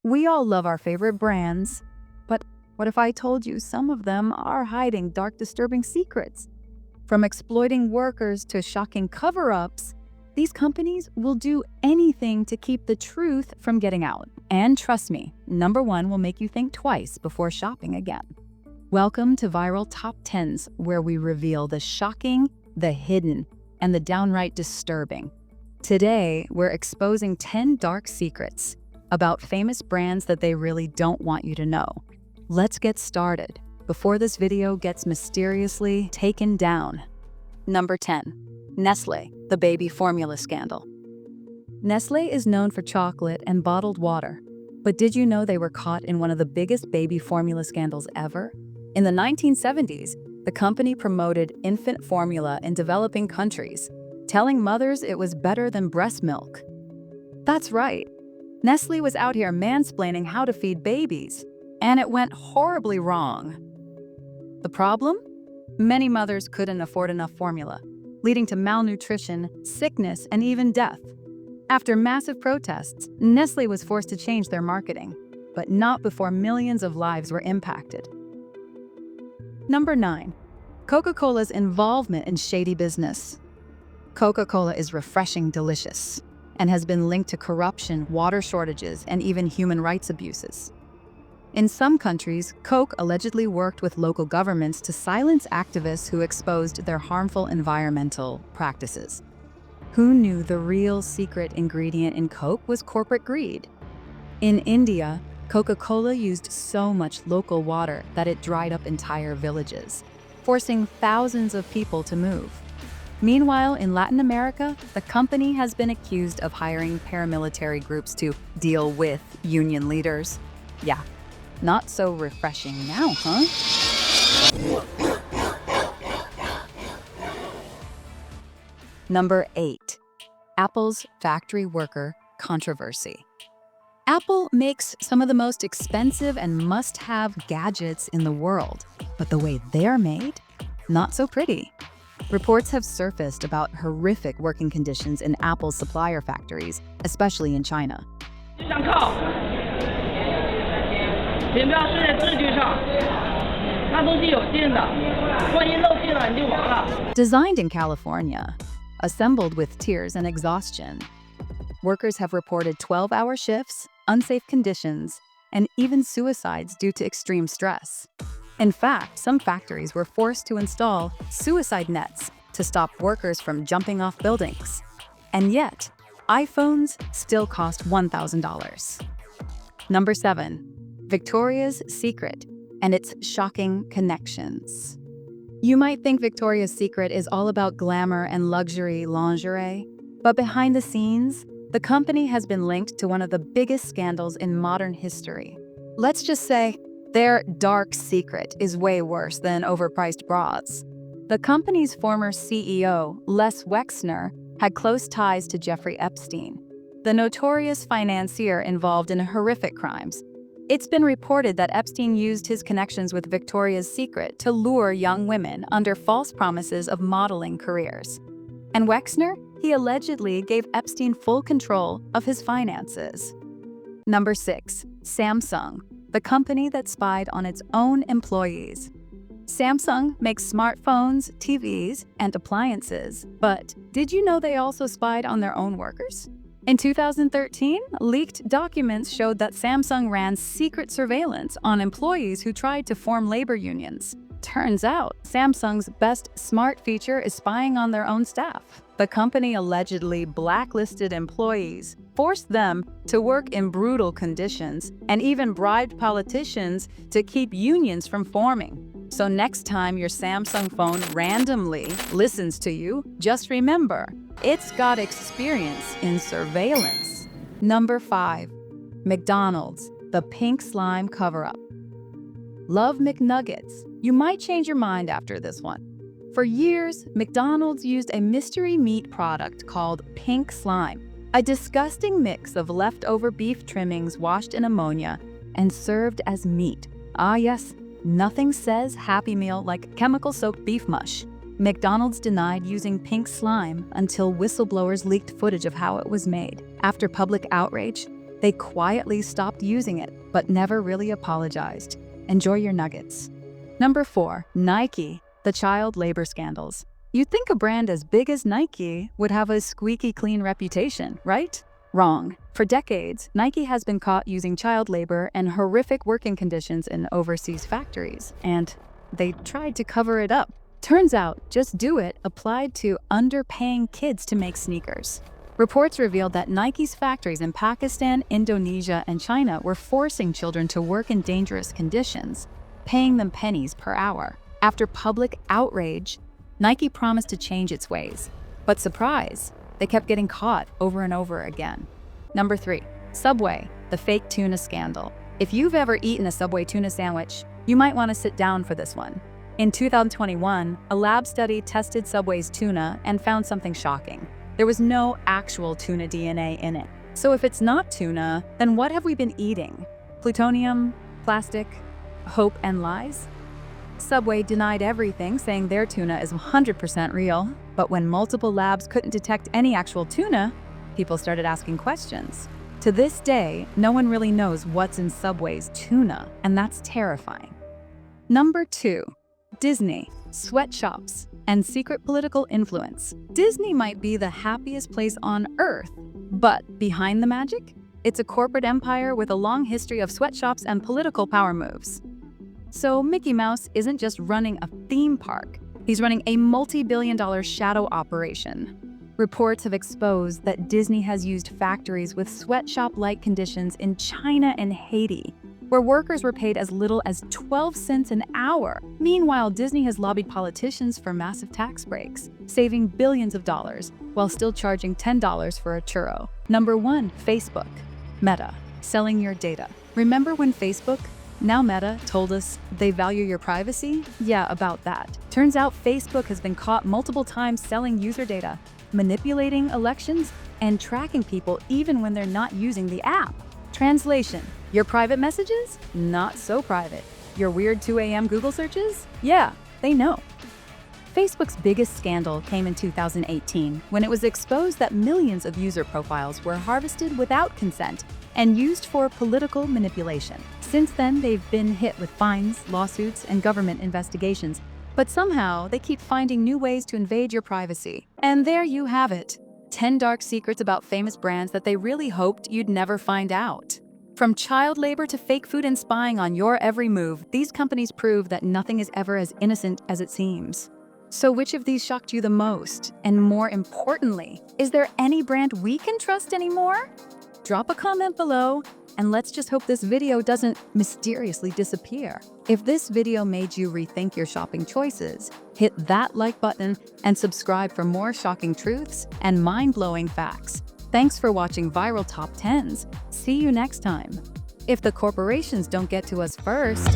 We all love our favorite brands, but what if I told you some of them are hiding dark, disturbing secrets? From exploiting workers to shocking cover-ups, these companies will do anything to keep the truth from getting out. And trust me, number one will make you think twice before shopping again. Welcome to Viral Top 10s, where we reveal the shocking, the hidden, and the downright disturbing. Today, we're exposing 10 dark secrets about famous brands that they really don't want you to know. Let's get started before this video gets mysteriously taken down. Number 10. Nestle, the baby formula scandal. Nestle is known for chocolate and bottled water, but did you know they were caught in one of the biggest baby formula scandals ever? In the 1970s, the company promoted infant formula in developing countries, telling mothers it was better than breast milk. That's right. Nestle was out here mansplaining how to feed babies, and it went horribly wrong. The problem? Many mothers couldn't afford enough formula, leading to malnutrition, sickness, and even death. After massive protests, Nestle was forced to change their marketing, but not before millions of lives were impacted. Number 9. Coca-Cola's involvement in shady business. Coca-Cola is refreshing delicious and has been linked to corruption, water shortages, and even human rights abuses. In some countries, Coke allegedly worked with local governments to silence activists who exposed their harmful environmental practices. Who knew the real secret ingredient in Coke was corporate greed? In India, Coca-Cola used so much local water that it dried up entire villages, forcing thousands of people to move. Meanwhile, in Latin America, the company has been accused of hiring paramilitary groups to deal with union leaders. Yeah, not so refreshing now, huh? Number 8. Apple's factory worker controversy. Apple makes some of the most expensive and must-have gadgets in the world, but the way they're made? Not so pretty. Reports have surfaced about horrific working conditions in Apple's supplier factories, especially in China. Designed in California, assembled with tears and exhaustion, workers have reported 12-hour shifts, unsafe conditions, and even suicides due to extreme stress. In fact, some factories were forced to install suicide nets to stop workers from jumping off buildings. And yet, iPhones still cost $1,000. Number 7. Victoria's Secret and its shocking connections. You might think Victoria's Secret is all about glamour and luxury lingerie, but behind the scenes, the company has been linked to one of the biggest scandals in modern history. Let's just say, their dark secret is way worse than overpriced bras. The company's former CEO, Les Wexner, had close ties to Jeffrey Epstein, the notorious financier involved in horrific crimes. It's been reported that Epstein used his connections with Victoria's Secret to lure young women under false promises of modeling careers. And Wexner? He allegedly gave Epstein full control of his finances. Number 6. Samsung, the company that spied on its own employees. Samsung makes smartphones, TVs, and appliances, but did you know they also spied on their own workers? In 2013, leaked documents showed that Samsung ran secret surveillance on employees who tried to form labor unions. Turns out, Samsung's best smart feature is spying on their own staff. The company allegedly blacklisted employees, forced them to work in brutal conditions, and even bribed politicians to keep unions from forming. So next time your Samsung phone randomly listens to you, just remember, it's got experience in surveillance. Number 5. McDonald's, the pink slime cover-up. Love McNuggets? You might change your mind after this one. For years, McDonald's used a mystery meat product called pink slime, a disgusting mix of leftover beef trimmings washed in ammonia and served as meat. Ah yes, nothing says Happy Meal like chemical-soaked beef mush. McDonald's denied using pink slime until whistleblowers leaked footage of how it was made. After public outrage, They quietly stopped using it, but never really apologized. Enjoy your nuggets. Number 4. Nike, the child labor scandals. You'd think a brand as big as Nike would have a squeaky clean reputation, right? Wrong. For decades, Nike has been caught using child labor and horrific working conditions in overseas factories, and they tried to cover it up. Turns out, Just Do It applied to underpaying kids to make sneakers. Reports revealed that Nike's factories in Pakistan, Indonesia, and China were forcing children to work in dangerous conditions, paying them pennies per hour. After public outrage, Nike promised to change its ways. But surprise, they kept getting caught over and over again. Number 3. Subway, the fake tuna scandal. If you've ever eaten a Subway tuna sandwich, you might want to sit down for this one. In 2021, a lab study tested Subway's tuna and found something shocking. There was no actual tuna DNA in it. So if it's not tuna, then what have we been eating? Plutonium, plastic, hope, and lies? Subway denied everything, saying their tuna is 100% real. But when multiple labs couldn't detect any actual tuna, people started asking questions. To this day, no one really knows what's in Subway's tuna, and that's terrifying. Number 2. Disney, sweatshops, and secret political influence. Disney might be the happiest place on earth, but behind the magic? It's a corporate empire with a long history of sweatshops and political power moves. So Mickey Mouse isn't just running a theme park, he's running a multi-billion-dollar shadow operation. Reports have exposed that Disney has used factories with sweatshop-like conditions in China and Haiti, where workers were paid as little as 12 cents an hour. Meanwhile, Disney has lobbied politicians for massive tax breaks, saving billions of dollars while still charging $10 for a churro. Number 1. Facebook. Meta, selling your data. Remember when Facebook, now Meta, told us they value your privacy? Yeah, about that. Turns out Facebook has been caught multiple times selling user data, manipulating elections, and tracking people even when they're not using the app. Translation: your private messages? Not so private. Your weird 2 a.m. Google searches? Yeah, they know. Facebook's biggest scandal came in 2018 when it was exposed that millions of user profiles were harvested without consent and used for political manipulation. Since then, they've been hit with fines, lawsuits, and government investigations, but somehow they keep finding new ways to invade your privacy. And there you have it. 10 dark secrets about famous brands that they really hoped you'd never find out. From child labor to fake food and spying on your every move, these companies prove that nothing is ever as innocent as it seems. So which of these shocked you the most? And more importantly, is there any brand we can trust anymore? Drop a comment below, and let's just hope this video doesn't mysteriously disappear. If this video made you rethink your shopping choices, hit that like button and subscribe for more shocking truths and mind-blowing facts. Thanks for watching Viral Top 10s. See you next time. If the corporations don't get to us first,